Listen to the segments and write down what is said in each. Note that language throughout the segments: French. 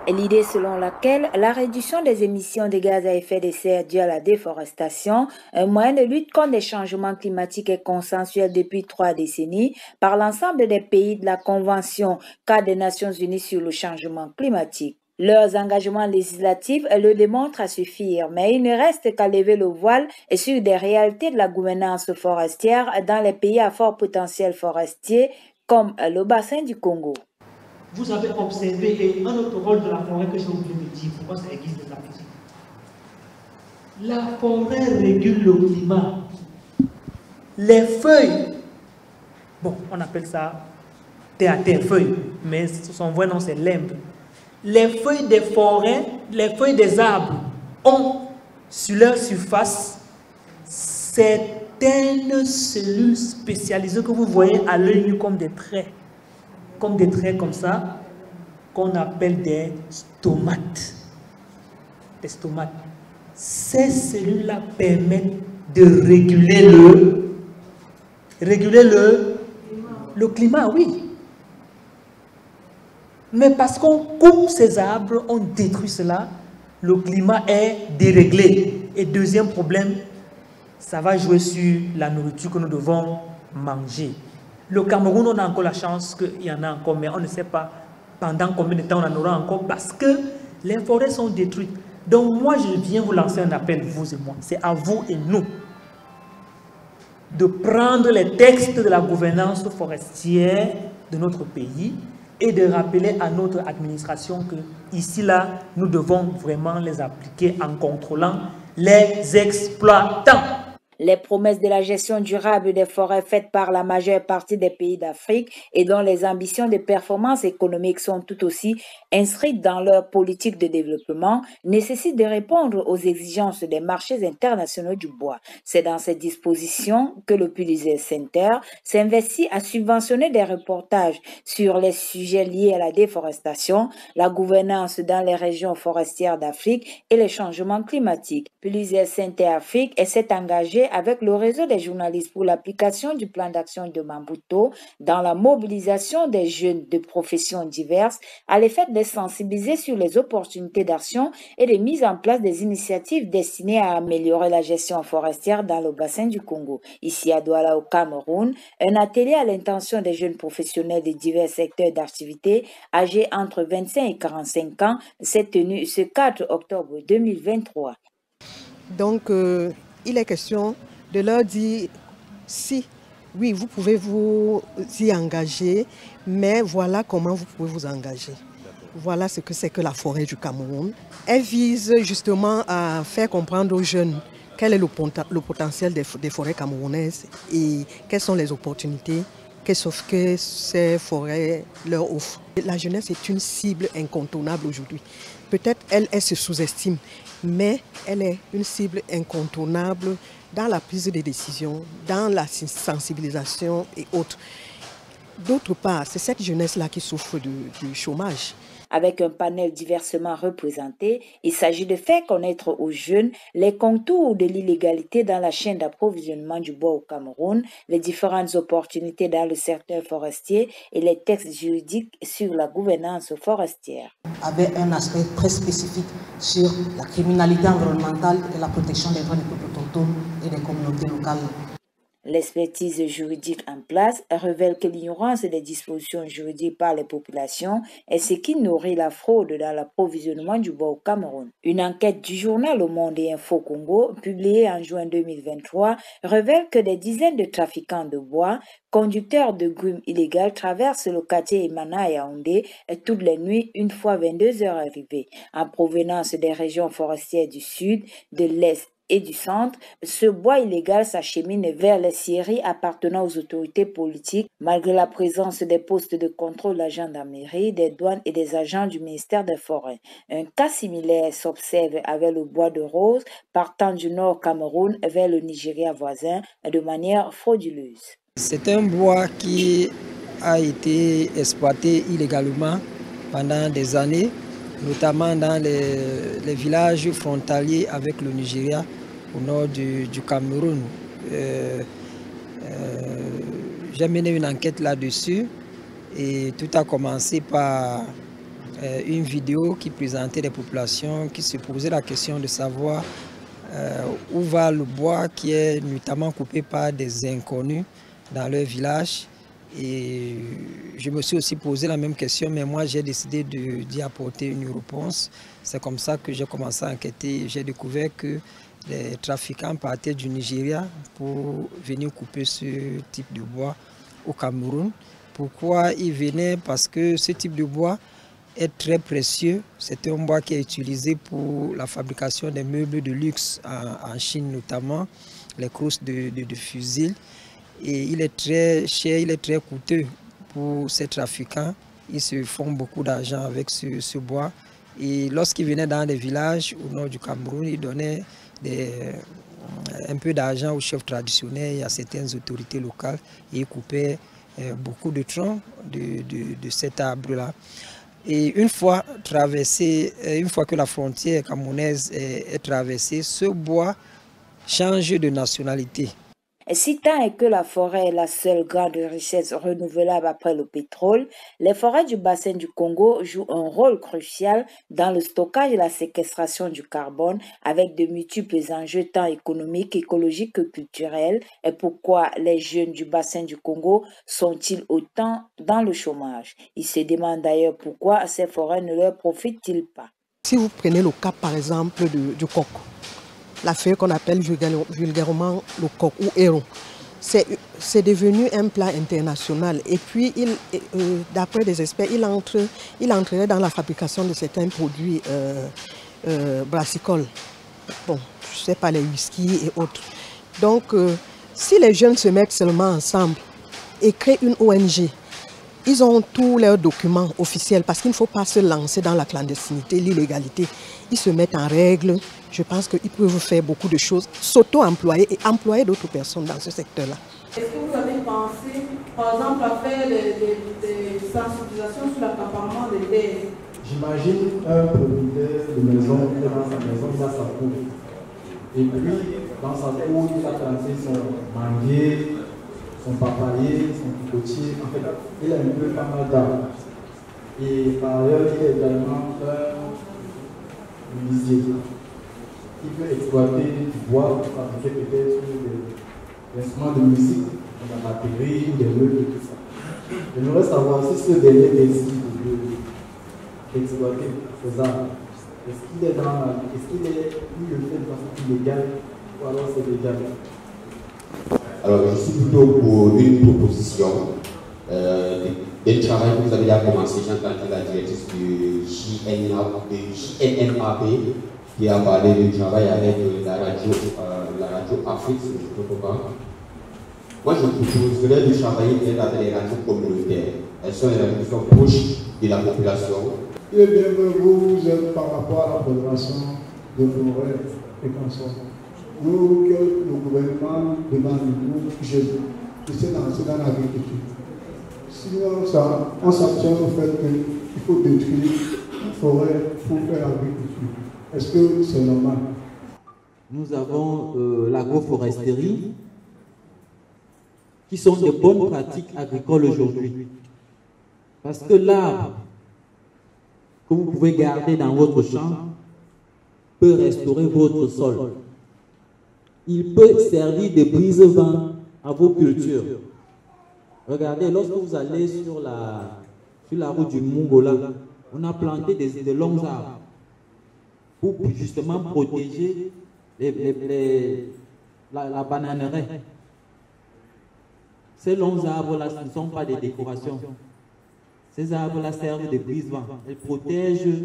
L'idée selon laquelle la réduction des émissions de gaz à effet de serre due à la déforestation, un moyen de lutte contre les changements climatiques est consensuel depuis 3 décennies par l'ensemble des pays de la Convention cadre des Nations Unies sur le changement climatique. Leurs engagements législatifs le démontrent à suffire, mais il ne reste qu'à lever le voile sur des réalités de la gouvernance forestière dans les pays à fort potentiel forestier comme le bassin du Congo. Vous avez observé, et un autre rôle de la forêt que j'ai oublié de dire, pourquoi ça existe de la musique. La forêt régule le climat. Les feuilles, bon, on appelle ça terre à terre, feuilles, mais son vrai nom c'est limbe. Les feuilles des forêts, les feuilles des arbres ont sur leur surface certaines cellules spécialisées que vous voyez à l'œil nu comme des traits comme ça, qu'on appelle des stomates. Des stomates. Ces cellules-là permettent de réguler le climat, oui. Mais parce qu'on coupe ces arbres, on détruit cela, le climat est déréglé. Et deuxième problème, ça va jouer sur la nourriture que nous devons manger. Le Cameroun, on a encore la chance qu'il y en a encore, mais on ne sait pas pendant combien de temps on en aura encore parce que les forêts sont détruites. Donc moi, je viens vous lancer un appel, vous et moi. C'est à vous et nous de prendre les textes de la gouvernance forestière de notre pays et de rappeler à notre administration que ici, là, nous devons vraiment les appliquer en contrôlant les exploitants. Les promesses de la gestion durable des forêts faites par la majeure partie des pays d'Afrique et dont les ambitions de performance économique sont tout aussi inscrites dans leur politique de développement nécessitent de répondre aux exigences des marchés internationaux du bois. C'est dans cette disposition que le Pulitzer Center s'investit à subventionner des reportages sur les sujets liés à la déforestation, la gouvernance dans les régions forestières d'Afrique et les changements climatiques. Pulitzer Center Afrique s'est engagé avec le réseau des journalistes pour l'application du plan d'action de Maputo dans la mobilisation des jeunes de professions diverses à l'effet de les sensibiliser sur les opportunités d'action et de mise en place des initiatives destinées à améliorer la gestion forestière dans le bassin du Congo. Ici à Douala au Cameroun, un atelier à l'intention des jeunes professionnels de divers secteurs d'activité âgés entre 25 et 45 ans s'est tenu ce 4 octobre 2023. Donc, il est question de leur dire si, oui, vous pouvez vous y engager, mais voilà comment vous pouvez vous engager. Voilà ce que c'est que la forêt du Cameroun. Elle vise justement à faire comprendre aux jeunes quel est le potentiel des forêts camerounaises et quelles sont les opportunités que ces forêts leur offrent. La jeunesse est une cible incontournable aujourd'hui. Peut-être elle se sous-estime, mais elle est une cible incontournable dans la prise de décision, dans la sensibilisation et autres. D'autre part, c'est cette jeunesse-là qui souffre du chômage. Avec un panel diversement représenté, il s'agit de faire connaître aux jeunes les contours de l'illégalité dans la chaîne d'approvisionnement du bois au Cameroun, les différentes opportunités dans le secteur forestier et les textes juridiques sur la gouvernance forestière. Avec un aspect très spécifique sur la criminalité environnementale et la protection des droits des peuples autochtones et des communautés locales. L'expertise juridique en place révèle que l'ignorance des dispositions juridiques par les populations est ce qui nourrit la fraude dans l'approvisionnement du bois au Cameroun. Une enquête du journal Le Monde et Info Congo, publiée en juin 2023, révèle que des dizaines de trafiquants de bois, conducteurs de grumes illégales traversent le quartier Emana à Yaoundé toutes les nuits une fois 22 heures arrivées. En provenance des régions forestières du sud, de l'est et du centre, ce bois illégal s'achemine vers les scieries appartenant aux autorités politiques malgré la présence des postes de contrôle de la gendarmerie, des douanes et des agents du ministère des Forêts. Un cas similaire s'observe avec le bois de rose partant du nord Cameroun vers le Nigeria voisin de manière frauduleuse. C'est un bois qui a été exploité illégalement pendant des années, notamment dans les villages frontaliers avec le Nigeria, au nord du Cameroun. J'ai mené une enquête là-dessus et tout a commencé par une vidéo qui présentait des populations qui se posaient la question de savoir où va le bois qui est notamment coupé par des inconnus dans leur village. Et je me suis aussi posé la même question, mais moi j'ai décidé d'y apporter une réponse. C'est comme ça que j'ai commencé à enquêter. J'ai découvert que les trafiquants partaient du Nigeria pour venir couper ce type de bois au Cameroun. Pourquoi ils venaient? Parce que ce type de bois est très précieux. C'est un bois qui est utilisé pour la fabrication des meubles de luxe en Chine notamment, les crousses de fusils. Et il est très cher, il est très coûteux pour ces trafiquants. Ils se font beaucoup d'argent avec ce bois. Et lorsqu'ils venaient dans des villages au nord du Cameroun, ils donnaient un peu d'argent aux chefs traditionnels et à certaines autorités locales. Et ils coupaient beaucoup de troncs de cet arbre-là. Et une fois que la frontière camerounaise est traversée, ce bois change de nationalité. Si tant est que la forêt est la seule grande richesse renouvelable après le pétrole, les forêts du bassin du Congo jouent un rôle crucial dans le stockage et la séquestration du carbone avec de multiples enjeux tant économiques, écologiques que culturels. Et pourquoi les jeunes du bassin du Congo sont-ils autant dans le chômage? Ils se demandent d'ailleurs pourquoi ces forêts ne leur profitent-ils pas. Si vous prenez le cas par exemple du coq, la feuille qu'on appelle vulgairement le coq ou héron, c'est devenu un plat international. Et puis, d'après des experts, il entrerait dans la fabrication de certains produits brassicoles. Bon, je ne sais pas, les whisky et autres. Donc, si les jeunes se mettent seulement ensemble et créent une ONG, ils ont tous leurs documents officiels parce qu'il ne faut pas se lancer dans la clandestinité, l'illégalité. Ils se mettent en règle. Je pense qu'ils peuvent faire beaucoup de choses, s'auto-employer et employer d'autres personnes dans ce secteur-là. Est-ce que vous avez pensé, par exemple, à faire des sensibilisations sur l'accaparement des terres? J'imagine un propriétaire de maison, dans sa maison, il a sa cour. Et puis, dans sa cour, il a planté son manguier, son papayer, son cocotier. En fait, il a un peu pas mal d'arbres. Et par ailleurs, il est également un lisier. Il peut exploiter du bois pour fabriquer peut-être des instruments de musique, de la batterie, des meubles, tout ça. J'aimerais savoir si ce dernier décide d'exploiter ces arbres. Est-ce qu'il est le fait de façon illégale ou alors c'est légal? Alors, je suis plutôt pour une proposition d'un travail que vous avez déjà commencé. J'ai entendu la directrice du JNMAP qui a parlé du travail avec la radio Afrique, si je ne me trompe pas. Moi, je proposerais de travailler avec les radios communautaires. Elles sont les radios qui sont proches de la population. Et bien, vous êtes par rapport à la préservation de forêts et consorts. Nous, que le gouvernement demande, nous, jeunes, de se lancer dans l'agriculture. Sinon, on s'abstient au fait qu'il faut détruire une forêt pour faire l'agriculture. Est-ce que c'est normal? Nous avons l'agroforesterie, qui sont des bonnes pratiques agricoles aujourd'hui. Parce que l'arbre que vous pouvez garder dans votre champ peut restaurer votre sol. Il peut servir de brise-vent à vos cultures. Regardez, lorsque vous allez sur la route du Mongola, on a planté des longs arbres pour justement protéger la bananeraie. Ces longs arbres-là, ce ne sont pas des décorations. Ces arbres-là servent de brise-vent. Ils protègent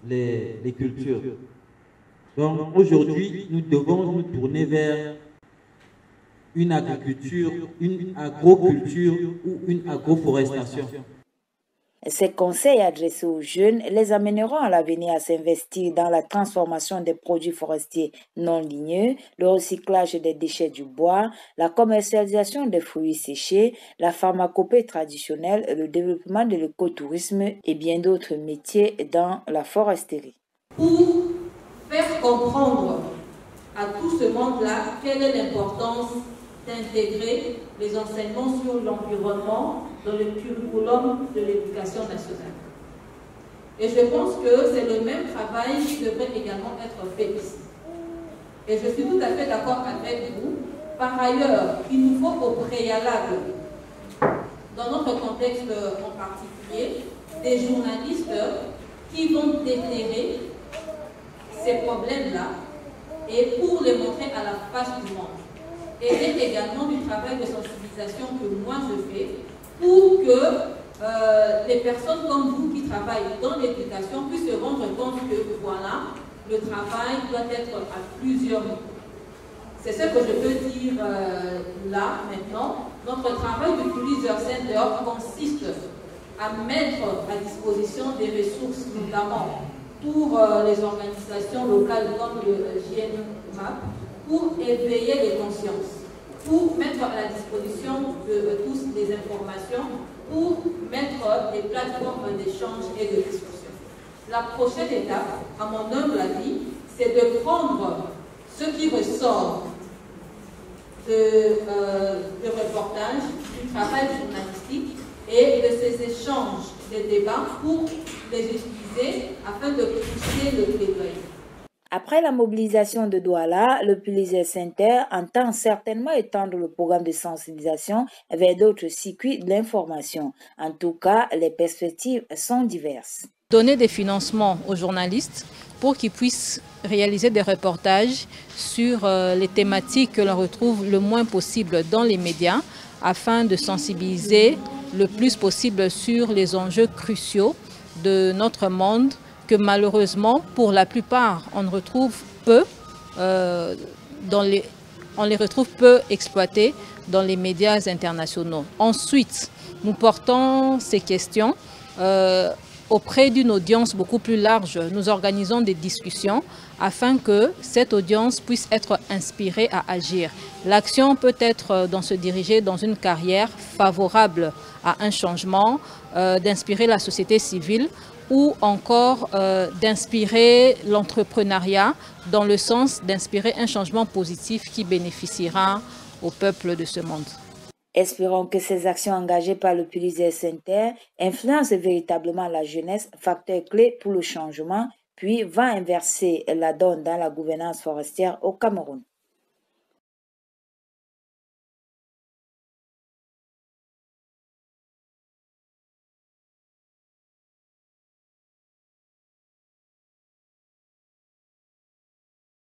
les cultures. Donc aujourd'hui, nous devons nous tourner vers une agriculture, une agroculture ou une agroforestation. Ces conseils adressés aux jeunes les amèneront à l'avenir à s'investir dans la transformation des produits forestiers non ligneux, le recyclage des déchets du bois, la commercialisation des fruits séchés, la pharmacopée traditionnelle, le développement de l'écotourisme et bien d'autres métiers dans la foresterie. Pour faire comprendre à tout ce monde-là quelle est l'importance d'intégrer les enseignements sur l'environnement dans le curriculum de l'éducation nationale. Et je pense que c'est le même travail qui devrait également être fait ici. Et je suis tout à fait d'accord avec vous. Par ailleurs, il nous faut au préalable, dans notre contexte en particulier, des journalistes qui vont déterrer ces problèmes-là et pour les montrer à la face du monde. Et c'est également du travail de sensibilisation que moi je fais pour que les personnes comme vous qui travaillent dans l'éducation puissent se rendre compte que voilà, le travail doit être à plusieurs niveaux. C'est ce que je peux dire là, maintenant. Notre travail de Pulitzer Center consiste à mettre à disposition des ressources, notamment pour les organisations locales comme le GNMAP, pour éveiller les consciences, pour mettre à la disposition de tous des informations, pour mettre des plateformes d'échange et de discussion. La prochaine étape, à mon humble avis, c'est de prendre ce qui ressort de reportage, du travail journalistique et de ces échanges, des débats pour les utiliser afin de pousser le plaidoyer. Après la mobilisation de Douala, le Pulitzer Center entend certainement étendre le programme de sensibilisation vers d'autres circuits de l'information. En tout cas, les perspectives sont diverses. Donner des financements aux journalistes pour qu'ils puissent réaliser des reportages sur les thématiques que l'on retrouve le moins possible dans les médias afin de sensibiliser le plus possible sur les enjeux cruciaux de notre monde que malheureusement, pour la plupart, on retrouve peu, on les retrouve peu exploités dans les médias internationaux. Ensuite, nous portons ces questions auprès d'une audience beaucoup plus large. Nous organisons des discussions afin que cette audience puisse être inspirée à agir. L'action peut être d'en se diriger dans une carrière favorable à un changement, d'inspirer la société civile ou encore d'inspirer l'entrepreneuriat dans le sens d'inspirer un changement positif qui bénéficiera au peuple de ce monde. Espérons que ces actions engagées par le Pulitzer Center influencent véritablement la jeunesse, facteur clé pour le changement, puis va inverser la donne dans la gouvernance forestière au Cameroun.